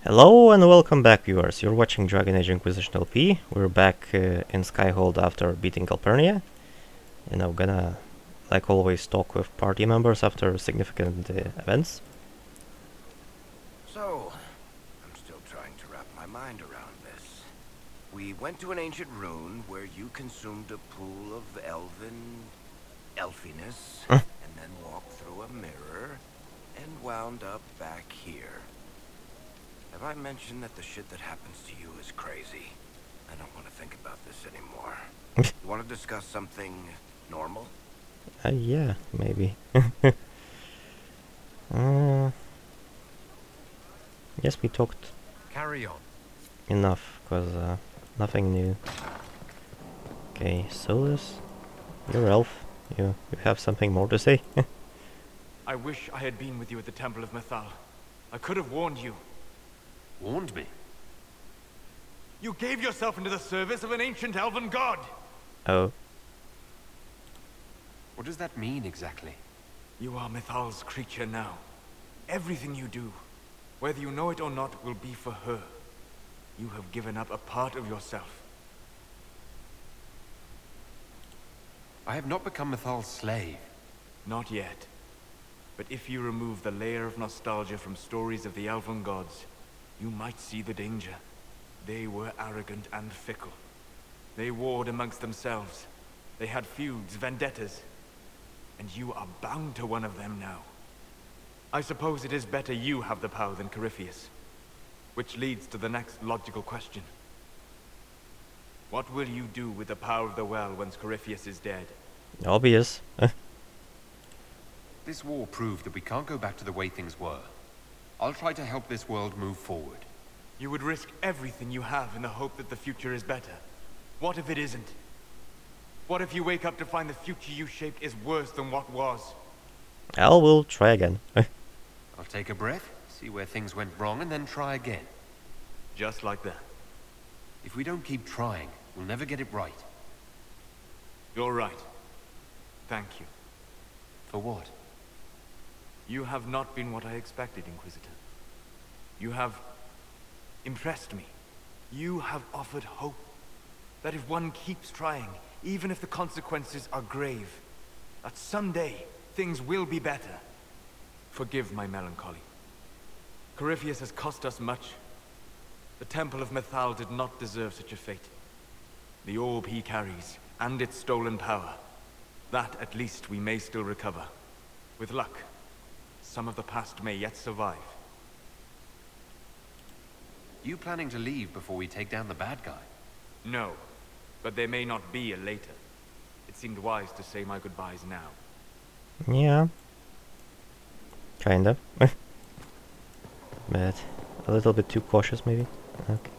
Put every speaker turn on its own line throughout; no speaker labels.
Hello and welcome back, viewers. You're watching Dragon Age Inquisition LP. We're back in Skyhold after beating Calpurnia, and I'm gonna, like always, talk with party members after significant events.
So, I'm still trying to wrap my mind around this. We went to an ancient rune where you consumed a pool of elfiness, and then walked through a mirror, and wound up back here. Have I mentioned that the shit that happens to you is crazy? I don't want to think about this anymore. You want to discuss something normal?
Yeah, maybe. Yes, we talked
Carry on.
enough, because nothing new. Okay, Solus, you're elf. You have something more to say?
I wish I had been with you at the Temple of Mythal. I could have warned you.
Warned me?
You gave yourself into the service of an ancient elven god!
Oh.
What does that mean exactly?
You are Mythal's creature now. Everything you do, whether you know it or not, will be for her. You have given up a part of yourself.
I have not become Mythal's slave.
Not yet. But if you remove the layer of nostalgia from stories of the elven gods, you might see the danger. They were arrogant and fickle. They warred amongst themselves. They had feuds, vendettas. And you are bound to one of them now. I suppose it is better you have the power than Corypheus. Which leads to the next logical question. What will you do with the power of the well once Corypheus is dead?
Obvious.
This war proved that we can't go back to the way things were. I'll try to help this world move forward.
You would risk everything you have in the hope that the future is better. What if it isn't? What if you wake up to find the future you shaped is worse than what was?
We'll try again.
I'll take a breath, see where things went wrong, and then try again.
Just like that.
If we don't keep trying, we'll never get it right.
You're right. Thank you.
For what?
You have not been what I expected, Inquisitor. You have impressed me. You have offered hope. That if one keeps trying, even if the consequences are grave, that someday things will be better. Forgive my melancholy. Corypheus has cost us much. The Temple of Mythal did not deserve such a fate. The orb he carries, and its stolen power, that at least we may still recover. With luck, some of the past may yet survive.
You planning to leave before we take down the bad guy?
No, but there may not be a later. It seemed wise to say my goodbyes now.
Yeah. Kinda. But a little bit too cautious, maybe. Okay.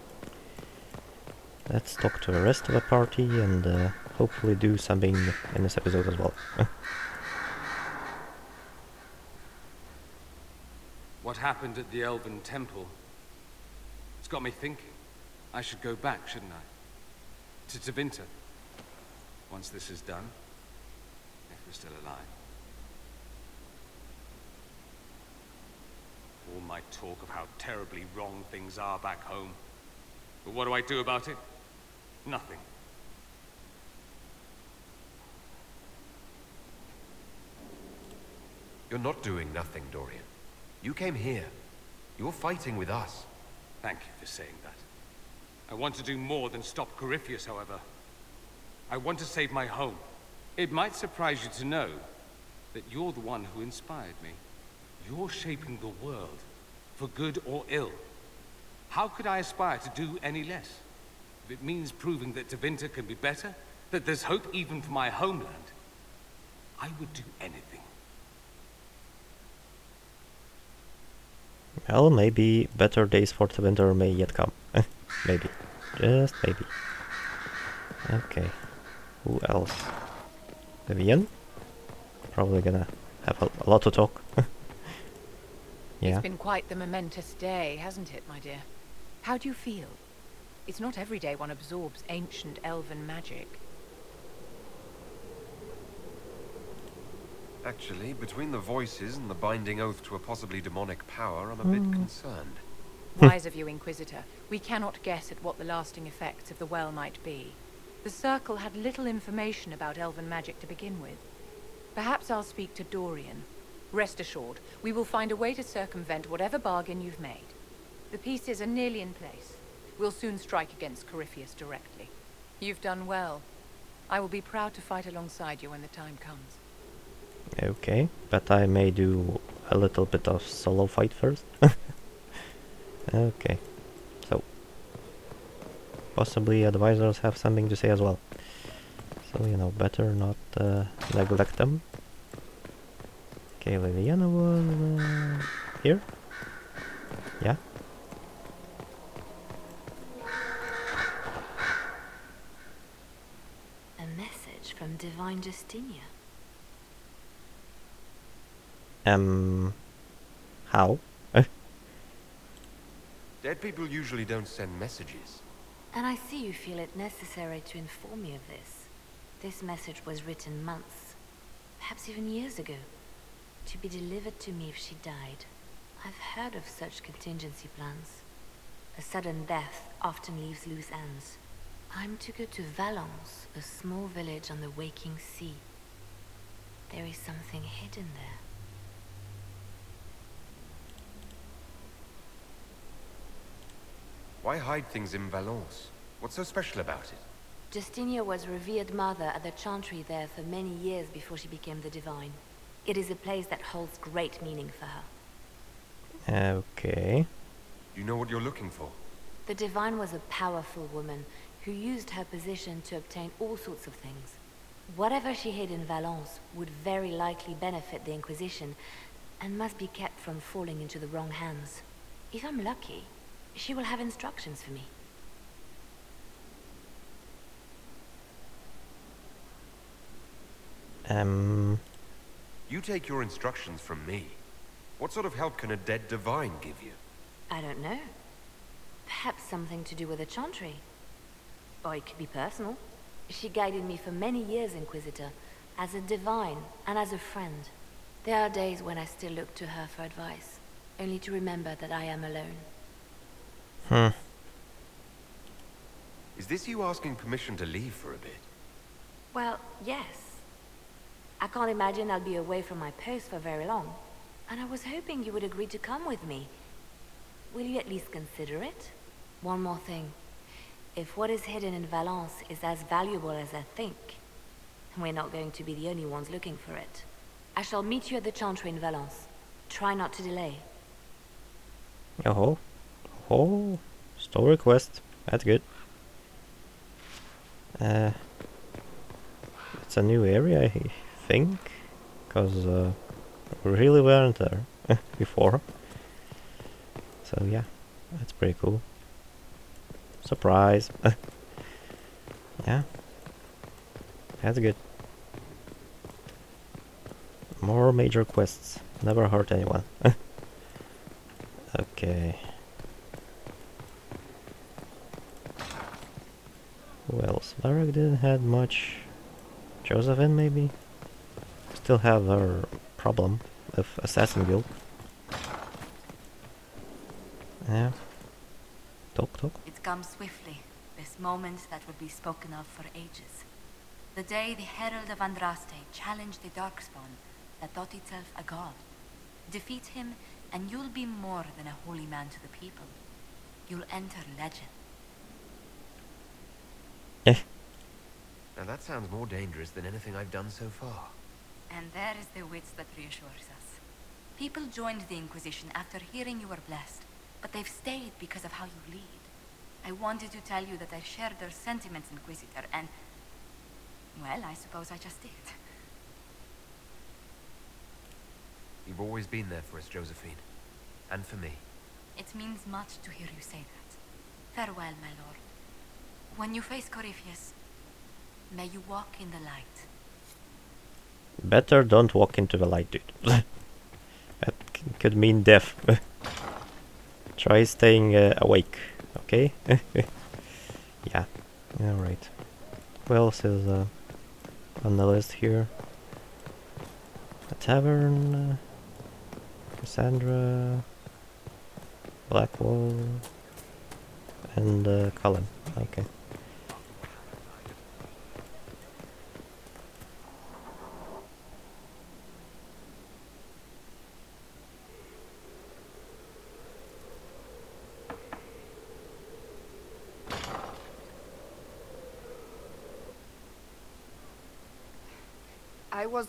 Let's talk to the rest of the party and hopefully do something in this episode as well.
What happened at the Elven Temple? It's got me thinking. I should go back, shouldn't I? To Tevinter. Once this is done. If we're still alive. All my talk of how terribly wrong things are back home. But what do I do about it? Nothing.
You're not doing nothing, Dorian. You came here. You're fighting with us.
Thank you for saying that. I want to do more than stop Corypheus, however. I want to save my home. It might surprise you to know that you're the one who inspired me. You're shaping the world, for good or ill. How could I aspire to do any less? If it means proving that Tevinter can be better, that there's hope even for my homeland, I would do anything.
Well, maybe better days for Tevinter may yet come. Maybe. Just maybe. Okay. Who else? Vivian? Probably gonna have a lot to talk. Yeah.
It's been quite the momentous day, hasn't it, my dear? How do you feel? It's not every day one absorbs ancient elven magic.
Actually, between the voices and the binding oath to a possibly demonic power, I'm a bit concerned.
Wise of you, Inquisitor. We cannot guess at what the lasting effects of the well might be. The Circle had little information about elven magic to begin with. Perhaps I'll speak to Dorian. Rest assured, we will find a way to circumvent whatever bargain you've made. The pieces are nearly in place. We'll soon strike against Corypheus directly. You've done well. I will be proud to fight alongside you when the time comes.
Okay, but I may do a little bit of solo fight first. Okay, so possibly advisors have something to say as well. So, you know, better not neglect them. Okay, Liliana was here? Yeah?
A message from Divine Justinia.
How?
Dead people usually don't send messages.
And I see you feel it necessary to inform me of this. This message was written months, perhaps even years ago, to be delivered to me if she died. I've heard of such contingency plans. A sudden death often leaves loose ends. I'm to go to Valence, a small village on the waking sea. There is something hidden there.
Why hide things in Valence? What's so special about it?
Justinia was revered mother at the chantry there for many years before she became the Divine. It is a place that holds great meaning for her.
Okay.
You know what you're looking for?
The Divine was a powerful woman who used her position to obtain all sorts of things. Whatever she hid in Valence would very likely benefit the Inquisition and must be kept from falling into the wrong hands. If I'm lucky, she will have instructions for me.
You take your instructions from me. What sort of help can a dead divine give you?
I don't know. Perhaps something to do with the chantry. Or it could be personal. She guided me for many years, Inquisitor, as a divine and as a friend. There are days when I still look to her for advice, only to remember that I am alone.
Is this you asking permission to leave for a bit?
Well, yes. I can't imagine I'll be away from my post for very long. And I was hoping you would agree to come with me. Will you at least consider it? One more thing. If what is hidden in Valence is as valuable as I think, we're not going to be the only ones looking for it. I shall meet you at the chantry in Valence. Try not to delay.
Oh, story quest. That's good. It's a new area, I think, because we really weren't there before. So yeah, that's pretty cool. Surprise! Yeah, that's good. More major quests. Never hurt anyone. Okay. Who else? Varric didn't have much. Josephine, maybe? Still have her problem with Assassin Guild. Yeah. Talk.
It comes swiftly, this moment that will be spoken of for ages. The day the Herald of Andraste challenged the Darkspawn that thought itself a god. Defeat him, and you'll be more than a holy man to the people. You'll enter legend.
Now that sounds more dangerous than anything I've done so far.
And there is the wits that reassures us. People joined the Inquisition after hearing you were blessed, but they've stayed because of how you lead. I wanted to tell you that I shared their sentiments, Inquisitor, and... well, I suppose I just did.
You've always been there for us, Josephine. And for me.
It means much to hear you say that. Farewell, my lord. When you face Corypheus, may you walk in the light.
Better don't walk into the light, dude. That could mean death. Try staying awake, okay? Yeah, alright. What else is on the list here? A tavern, Cassandra, Blackwall and Cullen. Okay.
I was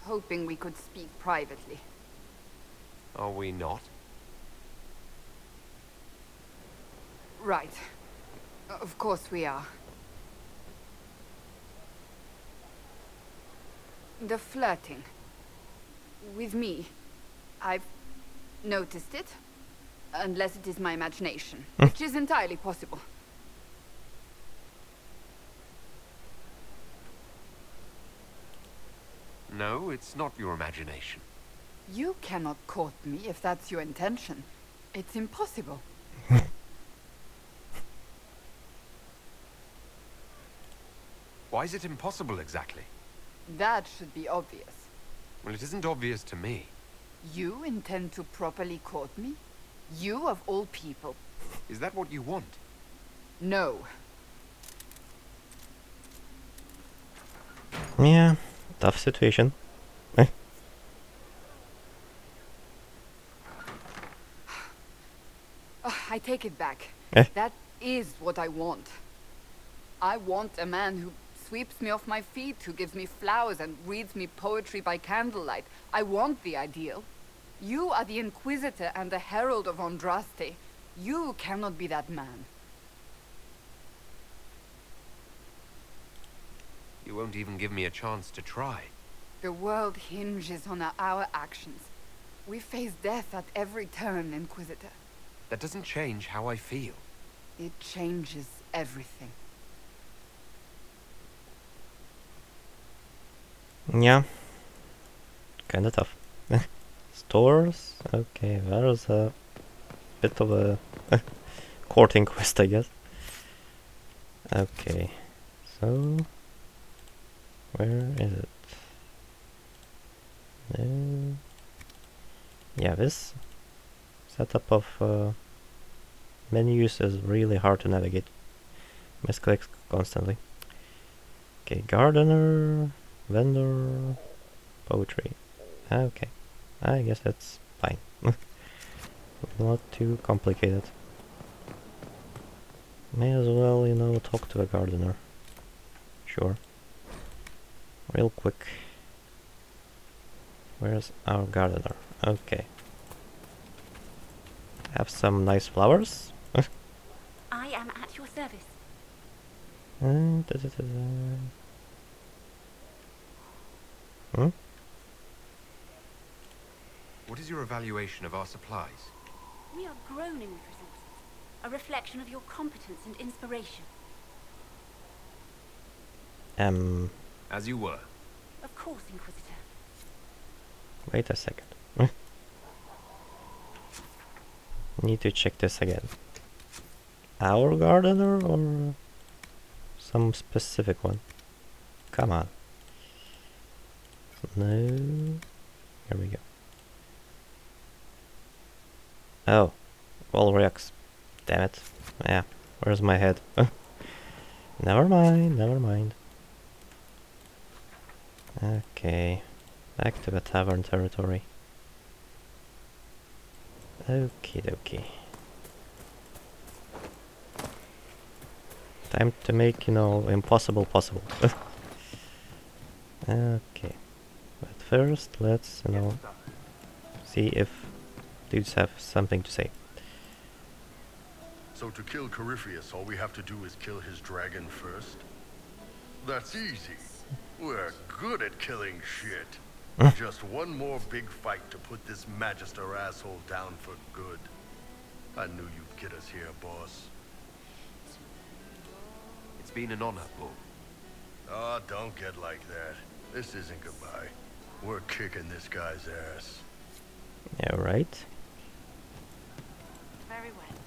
hoping we could speak privately.
Are we not?
Right. Of course we are. The flirting. With me. I've noticed it. Unless it is my imagination. Which is entirely possible.
No, it's not your imagination.
You cannot court me if that's your intention. It's impossible.
Why is it impossible exactly?
That should be obvious.
Well, it isn't obvious to me.
You intend to properly court me? You of all people.
Is that what you want?
No.
Yeah, tough situation.
I take it back.
Eh?
That is what I want. I want a man who sweeps me off my feet, who gives me flowers and reads me poetry by candlelight. I want the ideal. You are the Inquisitor and the Herald of Andraste. You cannot be that man.
You won't even give me a chance to try.
The world hinges on our actions. We face death at every turn, Inquisitor.
That doesn't change how I feel.
It changes everything.
Yeah. Kinda tough. Stores? Okay, there's a bit of a courting quest, I guess. Okay, so where is it? Yeah, this setup of menus is really hard to navigate. Misclicks constantly. Okay, gardener, vendor, poetry. Okay, I guess that's fine. Not too complicated. May as well, you know, talk to a gardener. Sure. Real quick. Where's our gardener? Okay. Have some nice flowers.
I am at your service.
Hmm?
What is your evaluation of our supplies?
We are groaning with resources, a reflection of your competence and inspiration.
As you were.
Of course, Inquisitor.
Wait a second. Need to check this again. Our gardener or some specific one? Come on. No. Here we go. Oh. Walrix. Damn it. Yeah. Where's my head? Never mind, never mind. Okay. Back to the tavern territory. Okie dokie. Time to make, you know, impossible possible. Okay. But first, let's, you know, see if dudes have something to say.
So to kill Corypheus, all we have to do is kill his dragon first? That's easy. We're good at killing shit. Just one more big fight to put this Magister asshole down for good. I knew you'd get us here, boss.
It's been an honor, Bull.
Oh, don't get like that. This isn't goodbye. We're kicking this guy's ass.
Yeah, right.
Very well.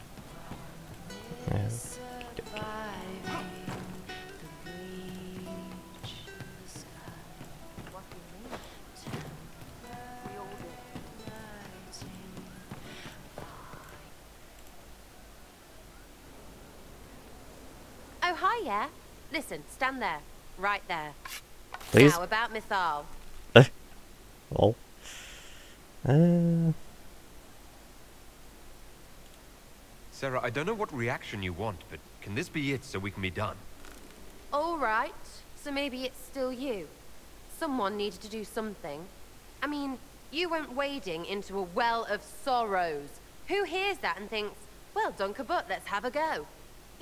Oh, hi, yeah. Listen, stand there. Right there.
Please?
Now, about Mythal.
Lol.
Sarah, I don't know what reaction you want, but can this be it so we can be done?
All right. So maybe it's still you. Someone needed to do something. I mean, you went wading into a well of sorrows. Who hears that and thinks, well, Dunkerbutt, let's have a go?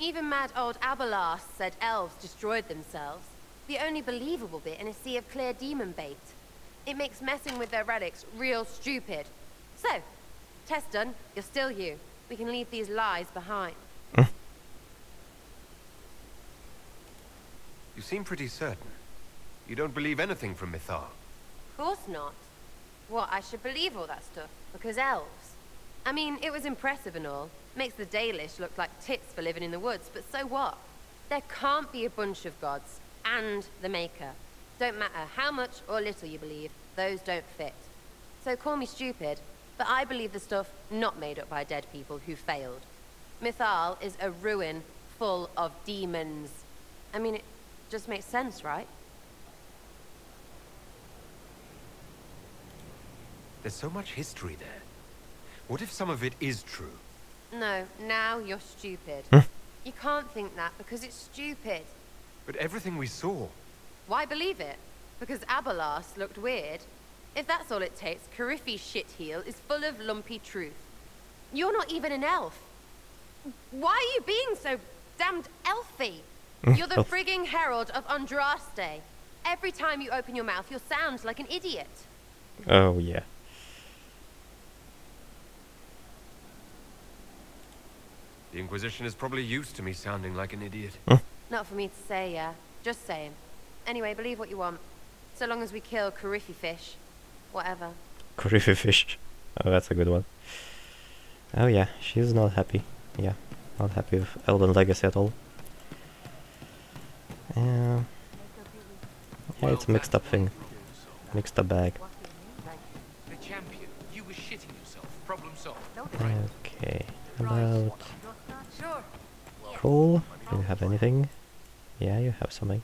Even mad old Abelas said elves destroyed themselves. The only believable bit in a sea of clear demon bait. It makes messing with their relics real stupid. So, test done. You're still you. We can leave these lies behind.
You seem pretty certain. You don't believe anything from Mythal.
Of course not. What, I should believe all that stuff? Because elves? I mean, it was impressive and all. Makes the Dalish look like tits for living in the woods, but so what? There can't be a bunch of gods, and the Maker. Don't matter how much or little you believe, those don't fit. So call me stupid, but I believe the stuff not made up by dead people who failed. Mythal is a ruin full of demons. I mean, it just makes sense, right?
There's so much history there. What if some of it is true?
No, now you're stupid. You can't think that because it's stupid.
But everything we saw...
Why believe it? Because Abelas looked weird? If that's all it takes, Cariffi's shitheel is full of lumpy truth. You're not even an elf. Why are you being so damned elfy? You're the frigging herald of Andraste. Every time you open your mouth, you'll sound like an idiot.
Oh, yeah.
The Inquisition is probably used to me sounding like an idiot.
Not for me to say, yeah. Just saying. Anyway, believe what you want. So long as we kill Cariffi fish. Whatever.
Cariffi fish. Oh, that's a good one. Oh yeah, she's not happy. Yeah, not happy with Elden Legacy at all. Yeah, it's a mixed up thing. Mixed up bag.
The champion. You were shitting yourself. Problem solved.
Okay, about... Cool. Do you have anything? Yeah, you have something.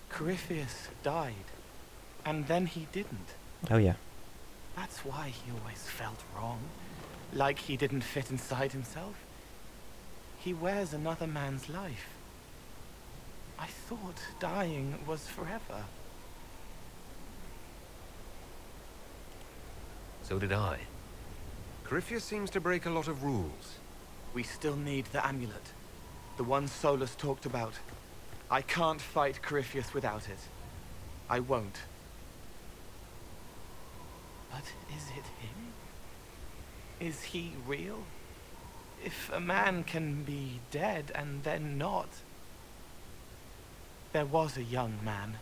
Corypheus died, and then he didn't.
Oh yeah.
That's why he always felt wrong, like he didn't fit inside himself. He wears another man's life. I thought dying was forever.
So did I. Corypheus seems to break a lot of rules.
We still need the amulet, the one Solus talked about. I can't fight Corypheus without it. I won't. But is it him? Is he real? If a man can be dead and then not. There was a young man.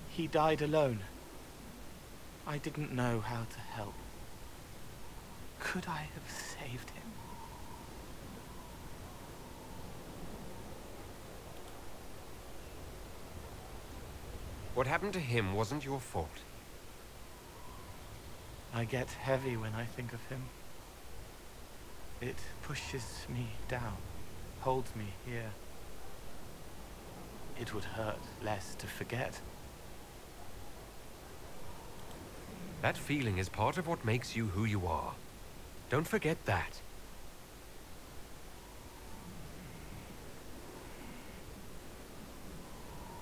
He died alone. I didn't know how to help. Could I have saved him?
What happened to him wasn't your fault.
I get heavy when I think of him. It pushes me down, holds me here. It would hurt less to forget.
That feeling is part of what makes you who you are. Don't forget that.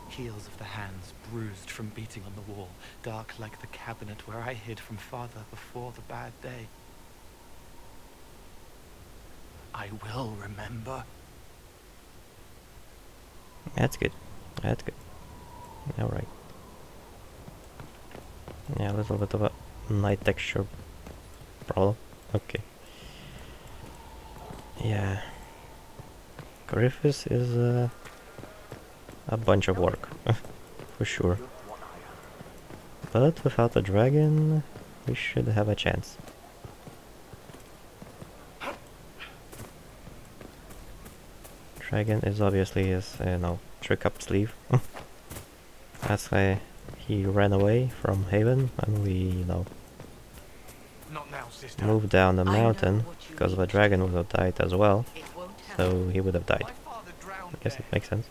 Heels of the hands bruised from beating on the wall, dark like the cabinet where I hid from father before the bad day. I will remember.
That's good. That's good. Alright. Yeah, a little bit of a night texture problem. Okay. Yeah. Corypheus is a bunch of work. For sure. But without a dragon, we should have a chance. Dragon is obviously his, trick up sleeve. That's why he ran away from Haven and we,
Not now, sister.
moved down the mountain because the dragon would have died as well. so he would have died. I guess it makes sense.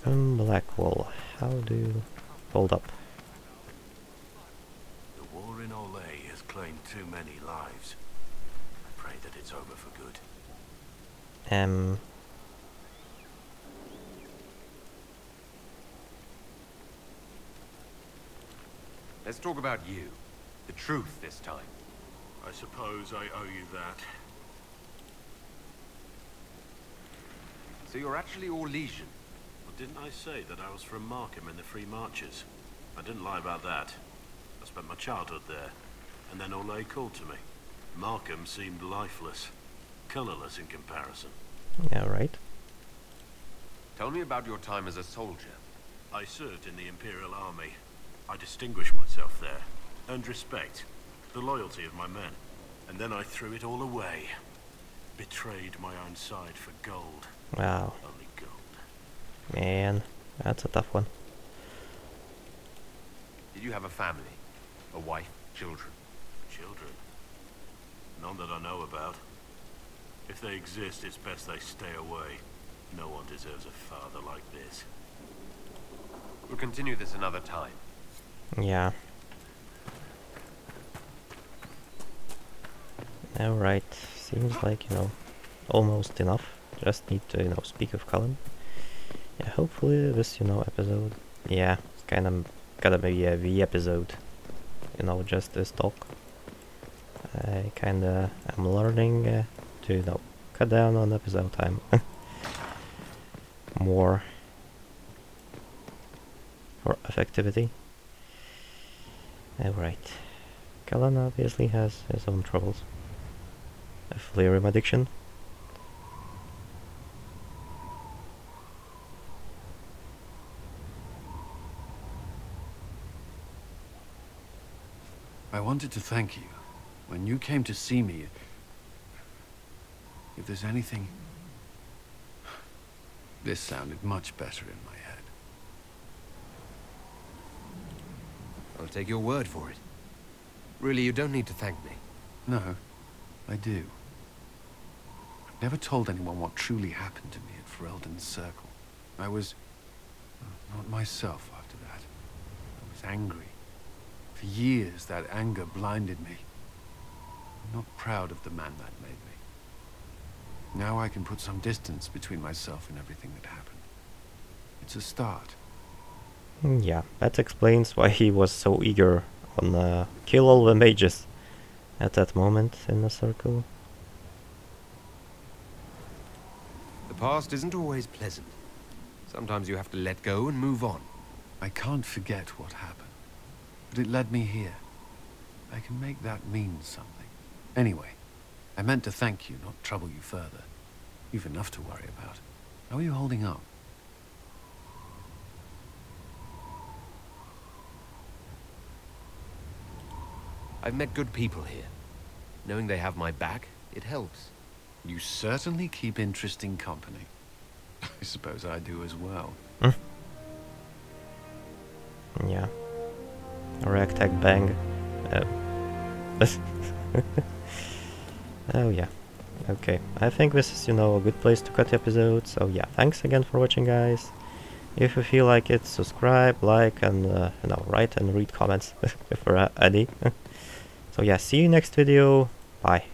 Blackwall, how do you hold up?
The war in Olay has claimed too many lives. I pray that it's over for good.
Let's talk about you. The truth this time.
I suppose I owe you that.
So you're actually all Legion?
Well, didn't I say that I was from Markham in the Free Marches? I didn't lie about that. I spent my childhood there, and then Olay called to me. Markham seemed lifeless, colorless in comparison.
Yeah, right.
Tell me about your time as a soldier.
I served in the Imperial Army. I distinguished myself there, earned respect, the loyalty of my men. And then I threw it all away. Betrayed my own side for gold.
Wow.
Only gold.
Man, that's a tough one.
Did you have a family? A wife? Children?
Children? None that I know about. If they exist, it's best they stay away. No one deserves a father like this.
We'll continue this another time.
Yeah. Alright, seems like, almost enough. Just need to, speak of Cullen. Yeah, hopefully this, episode, yeah, it's kind of gotta be a V episode. Just this talk. I kinda am learning to, cut down on episode time. More for effectivity. Alright. Cullen obviously has his own troubles. A Flearium addiction.
I wanted to thank you. When you came to see me, if there's anything... This sounded much better in my head.
I'll take your word for it. Really, you don't need to thank me.
No, I do. I've never told anyone what truly happened to me at Ferelden's Circle. I was... not myself after that. I was angry. For years, that anger blinded me. I'm not proud of the man that made me. Now I can put some distance between myself and everything that happened. It's a start.
Yeah, that explains why he was so eager on kill all the mages at that moment in the circle.
The past isn't always pleasant. Sometimes you have to let go and move on.
I can't forget what happened. But it led me here. I can make that mean something. Anyway, I meant to thank you, not trouble you further. You've enough to worry about. How are you holding up?
I've met good people here. Knowing they have my back, it helps.
You certainly keep interesting company. I suppose I do as well.
Yeah. Ragtag bang. Oh yeah. Okay. I think this is, a good place to cut the episode. So yeah, thanks again for watching, guys. If you feel like it, subscribe, like, and write and read comments if there are any. So yeah, see you next video. Bye.